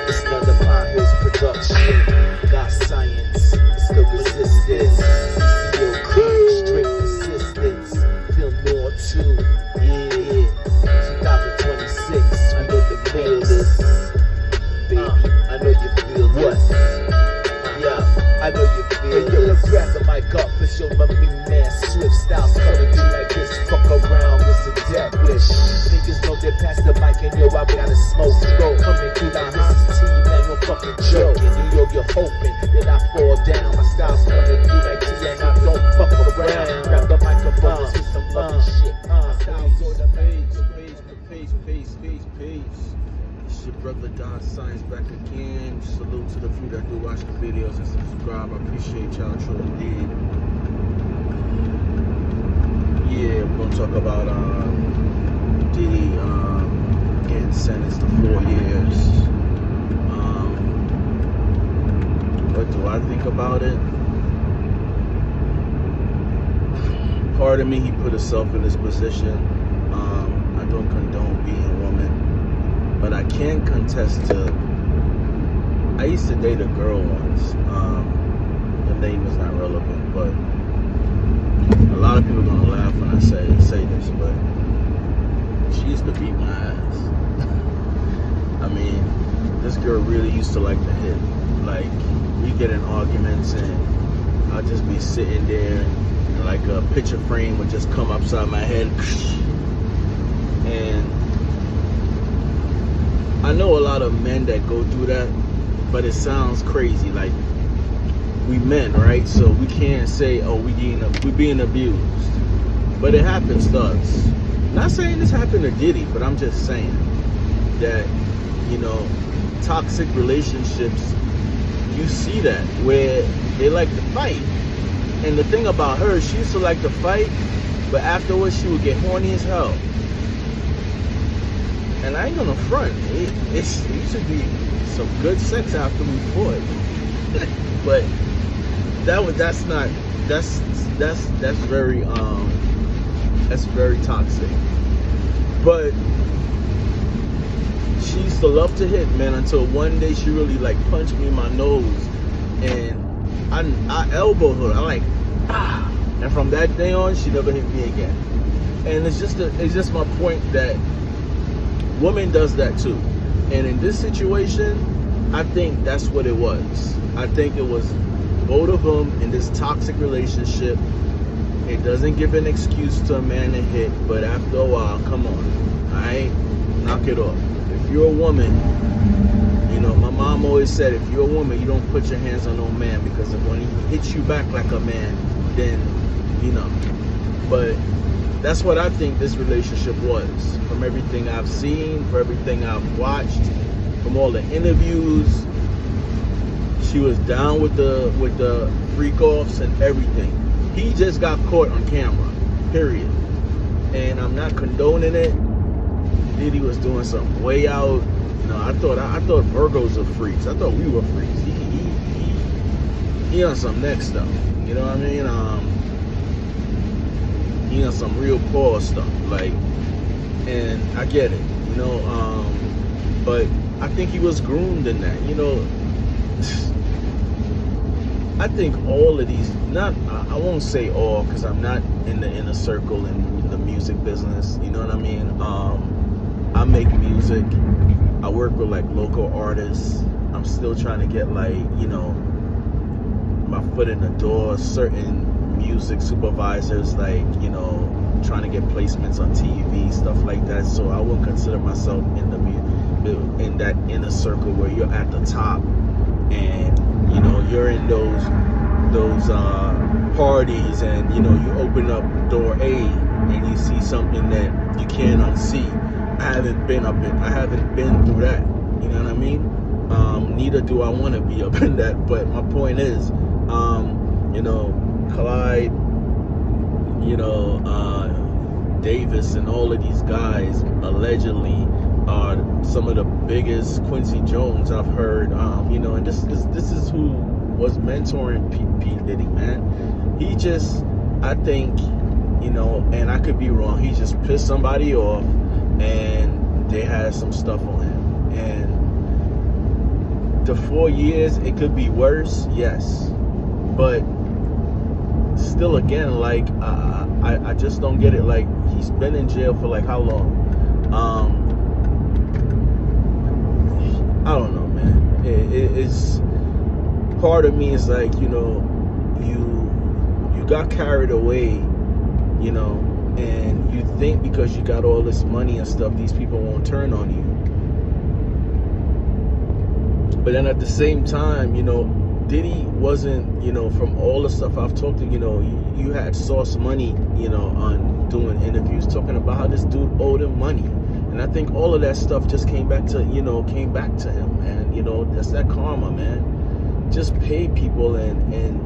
It's none of my his production. Got science, it's the resistance. CCO cream, straight persistence. Feel more too, yeah. 2026, I know you feel this, baby. I know you feel this. Yeah, I know you feel this. Yo, grab the mic up and show my mean man Swift styles coming through like this. Fuck around, it's a death wish. Niggas know they pass the mic and yo, I gotta smoke. Go coming through like this is team, man, no fucking joking. Yo, you're hoping that I fall down. My style's coming through like T and I don't fuck around. Grab the microphone with some fucking shit. My style's on the Peace. It's your brother Don Science back again. Salute to the few that do watch the videos and subscribe. I appreciate y'all truly did. Yeah, we're gonna talk about Diddy getting sentenced to 4 years. What do I think about it? Part of me, he put himself in this position. I don't condone being a woman, but I can contest to. I used to date a girl once. The name is not relevant, but a lot of people are gonna laugh when I say this, but she used to beat my ass. I mean, this girl really used to like to hit. Like, we get in arguments and I'll just be sitting there and like a picture frame would just come upside my head. And I know a lot of men that go through that, but it sounds crazy. Like, we men, right? So we can't say, oh, we being abused. But it happens to us. Not saying this happened to Diddy, but I'm just saying that, you know, toxic relationships, you see that where they like to fight. And the thing about her, she used to like to fight, but afterwards she would get horny as hell. And I ain't gonna front. It used to be some good sex after we fought. But that's very toxic. But she used to love to hit, man, until one day she really like punched me in my nose and I elbowed her. I like, ah. And from that day on, she never hit me again. And it's just my point that woman does that too. And in this situation, I think that's what it was. I think it was both of them in this toxic relationship. It doesn't give an excuse to a man to hit, but after a while, come on, alright? Knock it off. If you're a woman, you know, my mom always said, if you're a woman, you don't put your hands on no man, because if when he hits you back like a man, then, you know. But that's what I think this relationship was. From everything I've seen, from everything I've watched, from all the interviews, she was down with the freak offs and everything. He just got caught on camera, period. And I'm not condoning it. Diddy was doing something way out. You know, I thought Virgos were freaks. I thought we were freaks. He on some next stuff. You know what I mean? He on some real poor stuff. Like, and I get it. You know, but I think he was groomed in that. You know, I think all of these, I won't say all, because I'm not in the inner circle in the music business, you know what I mean? I make music, I work with like local artists, I'm still trying to get like, you know, my foot in the door, certain music supervisors, like, you know, trying to get placements on TV, stuff like that. So I won't consider myself in that inner circle where you're at the top and, you know, you're in those parties and, you know, you open up door A and you see something that you can't unsee. I haven't been through that, you know what I mean? Neither do I want to be up in that, but my point is, you know, Clyde, you know, Davis and all of these guys allegedly are some of the biggest. Quincy Jones I've heard, you know, and this is who was mentoring P. Diddy, man. He just, I think, you know, and I could be wrong, he just pissed somebody off and they had some stuff on him. And the 4 years, it could be worse, yes. But still, again, like, I just don't get it. Like, he's been in jail for like how long? I don't know, man. It's part of me is like, you know, you got carried away, you know, and you think because you got all this money and stuff, these people won't turn on you. But then at the same time, you know, Diddy wasn't, you know, from all the stuff I've talked to, you know, you had Sauce Money, you know, on doing interviews talking about how this dude owed him money. And I think all of that stuff just came back to him. And, you know, that's that karma, man. Just pay people and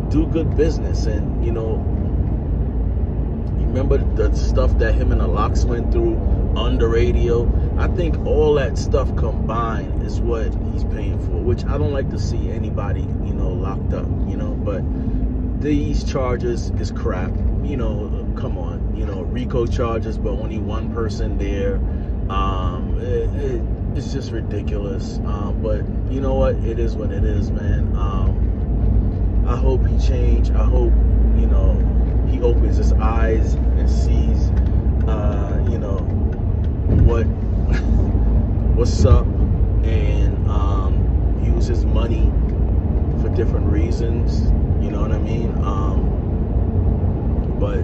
do good business. And, you know, remember the stuff that him and the Locks went through on the radio? I think all that stuff combined is what he's paying for, which I don't like to see anybody, you know, locked up, you know, but these charges is crap, you know, come on, you know, RICO charges, but only one person there. It's just ridiculous. But you know what? It is what it is, man. I hope he changed. I hope, you know, he opens his eyes and sees, you know, what's up, and use his money for different reasons, you know what I mean? But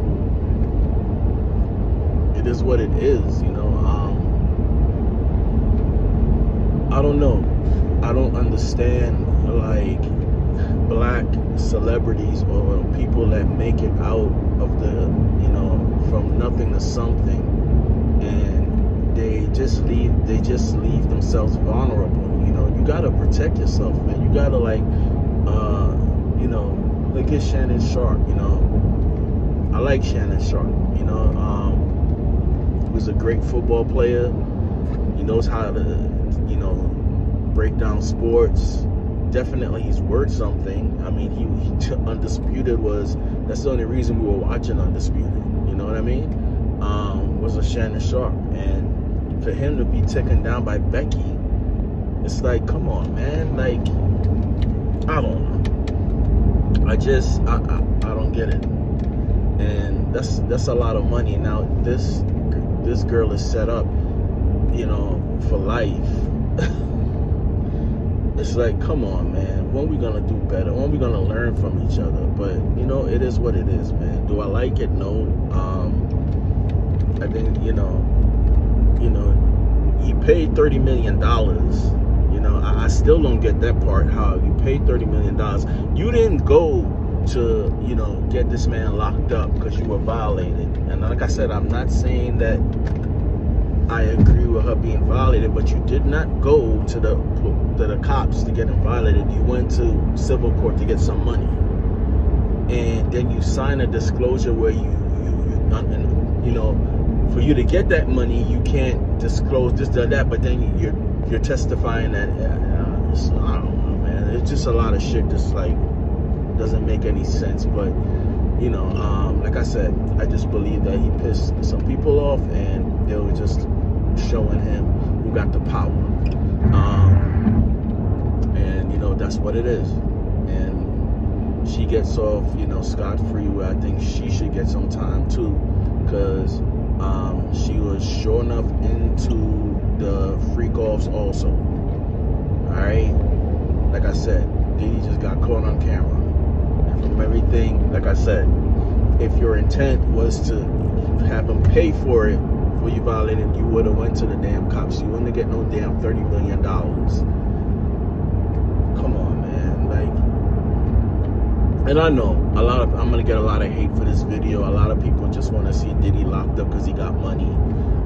it is what it is, you know. I don't know. I don't understand, like, black celebrities or people that make it out of the, you know, from nothing to something, and they just leave themselves vulnerable. You know, you gotta protect yourself, man. You gotta, like, you know, look at Shannon Sharp. You know, I like Shannon Sharp. You know, he was a great football player. He knows how to, you know, break down sports. Definitely, he's worth something. I mean, he Undisputed that's the only reason we were watching Undisputed. You know what I mean? Was a Shannon Sharp, and for him to be taken down by Becky, it's like, come on, man. Like, I don't know. I don't get it. And that's a lot of money. Now this girl is set up, you know, for life. It's like, come on, man. When we gonna do better? When we gonna learn from each other? But, you know, it is what it is, man. Do I like it? No. I think, you know, he paid $30 million. You know, I still don't get that part, how you paid $30 million. You didn't go to, you know, get this man locked up because you were violated. And like I said, I'm not saying that I agree with her being violated, but you did not go to the cops to get him violated. You went to civil court to get some money, and then you sign a disclosure where you know, for you to get that money, you can't disclose this, that. But then you're testifying that I don't know, man. It's just a lot of shit that's like doesn't make any sense. But, you know, like I said, I just believe that he pissed some people off, and they were just showing him who got the power. And, you know, that's what it is. And she gets off, you know, scot-free, where I think she should get some time too, because she was sure enough into the freak-offs also. Alright? Like I said, Diddy just got caught on camera. And from everything, like I said, if your intent was to have him pay for it, for you violated, you would have went to the damn cops. You wouldn't get no damn $30 million. Come on, man. Like, and I know I'm gonna get a lot of hate for this video. A lot of people just want to see Diddy locked up because he got money.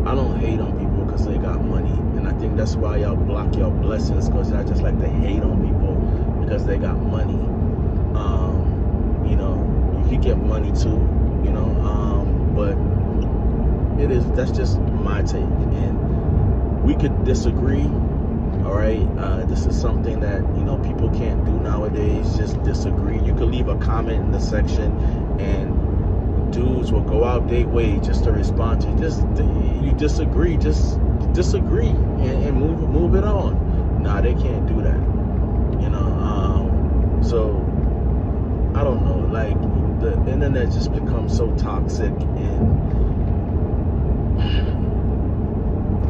I don't hate on people because they got money, and I think that's why y'all block your blessings, because y'all just like to hate on people because they got money. You know, you could get money too, you know, but that's just my take, and we could disagree. All right, this is something that, you know, people can't do nowadays, just disagree. You could leave a comment in the section and dudes will go out their way just to respond to you. You disagree, just disagree and move it on. Nah, they can't do that. So I don't know, like the internet just becomes so toxic, and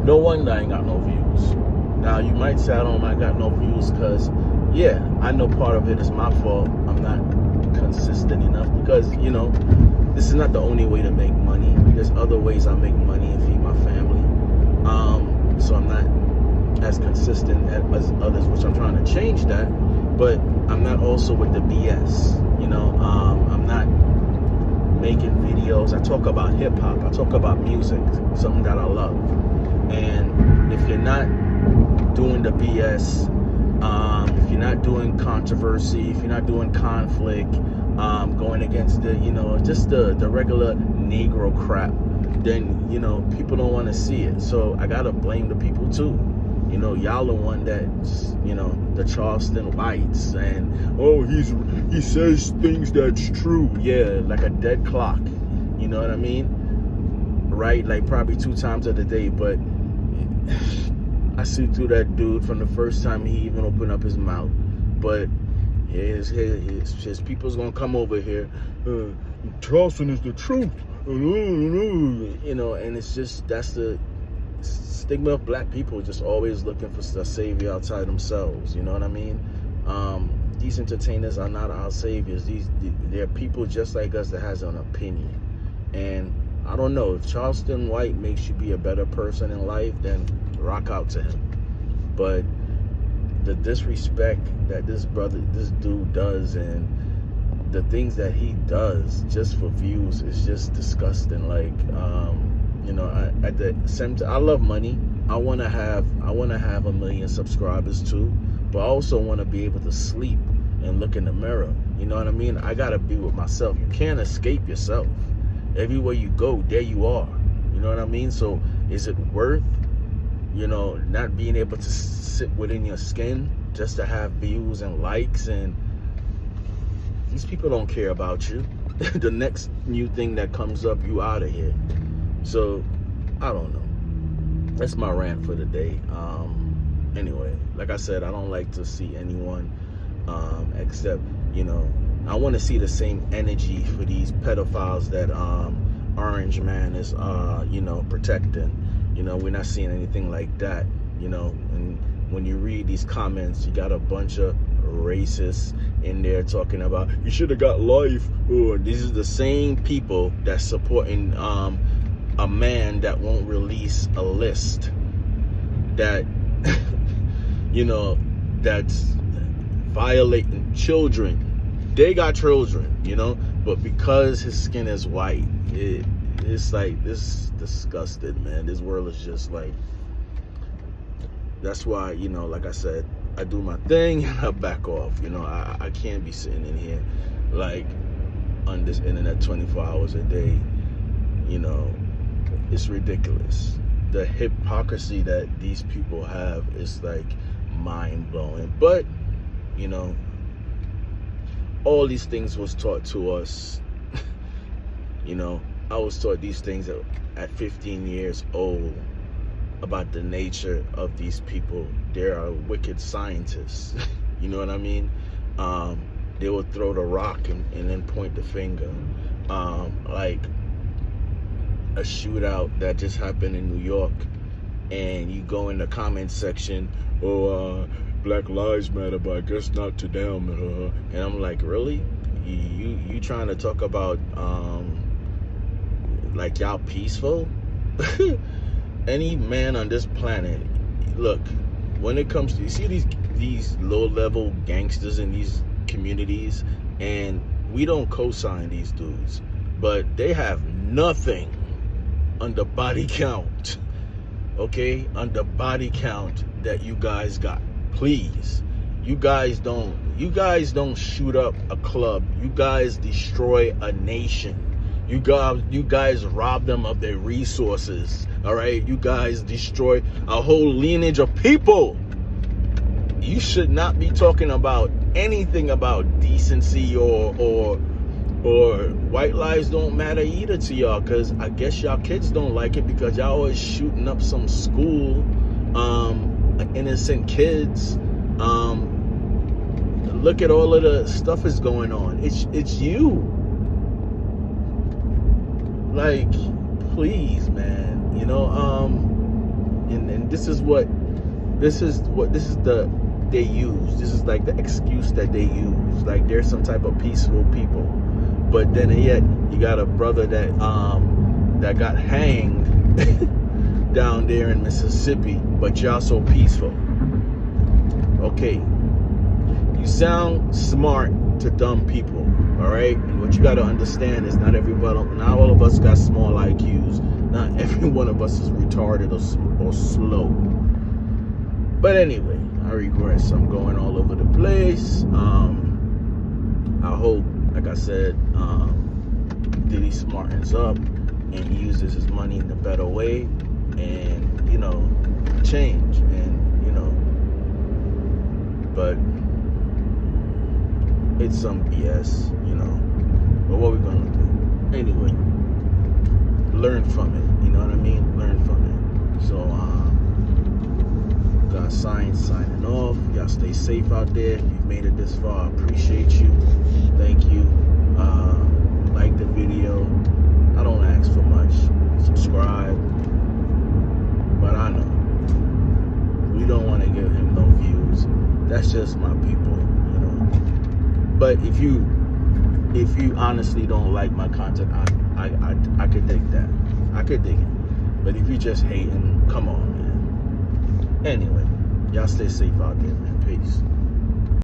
no wonder I ain't got no views. Now you might say I got no views because, yeah, I know part of it is my fault. I'm not consistent enough because, this is not the only way to make money. There's other ways I make money and feed my family. So I'm not as consistent as others, which I'm trying to change that. But I'm not also with the BS. I'm not making videos. I talk about hip hop. I talk about music, something that I love. And if you're not doing the BS, if you're not doing controversy, if you're not doing conflict, going against the, just the regular Negro crap, then, people don't want to see it. So I got to blame the people too. Y'all the one that's, the Charleston whites, and, he says things that's true. Yeah, like a dead clock. You know what I mean? Right? Like probably 2 times of the day, but I see through that dude from the first time he even opened up his mouth. But his people's gonna come over here. Charleston is the truth. And it's just, that's the stigma of black people, just always looking for a savior outside themselves. You know what I mean? These entertainers are not our saviors. They're people just like us that has an opinion. And I don't know, if Charleston White makes you be a better person in life, then rock out to him. But the disrespect that this dude does, and the things that he does just for views is just disgusting. Like, at the same time, I love money. I want to have 1 million subscribers too, but I also want to be able to sleep and look in the mirror. You know what I mean? I gotta be with myself. You can't escape yourself. Everywhere you go, there you are. You know what I mean? So is it worth, not being able to sit within your skin just to have views and likes? And these people don't care about you. The next new thing that comes up, you out of here. So I don't know. That's my rant for the day. Anyway, like I said, I don't like to see anyone except, I want to see the same energy for these pedophiles that Orange Man is, protecting. We're not seeing anything like that, and when you read these comments, you got a bunch of racists in there talking about, you should have got life. These are the same people that's supporting a man that won't release a list that, that's violating children. They got children, but because his skin is white, it's like, this is disgusting, man. This world is just like, that's why, like I said, I do my thing and I back off. I can't be sitting in here like on this internet 24 hours a day. It's ridiculous. The hypocrisy that these people have is like mind-blowing. But all these things was taught to us. I was taught these things at 15 years old about the nature of these people. They are wicked scientists. You know what I mean? They will throw the rock and then point the finger. Like a shootout that just happened in New York, and you go in the comment section, Black Lives Matter, but I guess not to them. And I'm like, really? You trying to talk about like y'all peaceful? Any man on this planet, look, when it comes to, you see these low-level gangsters in these communities, and we don't co-sign these dudes, but they have nothing on the body count, okay? On the body count that you guys got. Please, you guys don't shoot up a club. You guys destroy a nation. You guys rob them of their resources. All right, you guys destroy a whole lineage of people. You should not be talking about anything about decency or Or white lives don't matter either to y'all, because I guess y'all kids don't like it because y'all always shooting up some school, innocent kids. Look at all of the stuff is going on. It's you. Like, please, man. You know, and this is the they use. This is like the excuse that they use. Like they're some type of peaceful people. But then yet you got a brother that got hanged down there in Mississippi, but y'all so peaceful. Okay. You sound smart to dumb people, all right? And what you got to understand is not all of us got small IQs. Not every one of us is retarded or slow. But anyway, I regress. I'm going all over the place. I hope, like I said, Diddy smartens up and uses his money in a better way, and, you know, change, and, you know, but it's some BS, you know. But what we gonna do? Anyway, learn from it. You know what I mean? Learn from it. So, got Science signing off. Y'all stay safe out there. If you've made it this far, I appreciate you. Thank you. Like the video. I don't ask for much. Subscribe. But I know we don't want to give him no views. That's just my people, you know. But if you honestly don't like my content, I could dig that. I could dig it. But if you just hating, come on, man. Anyway, y'all stay safe out there, man. Peace.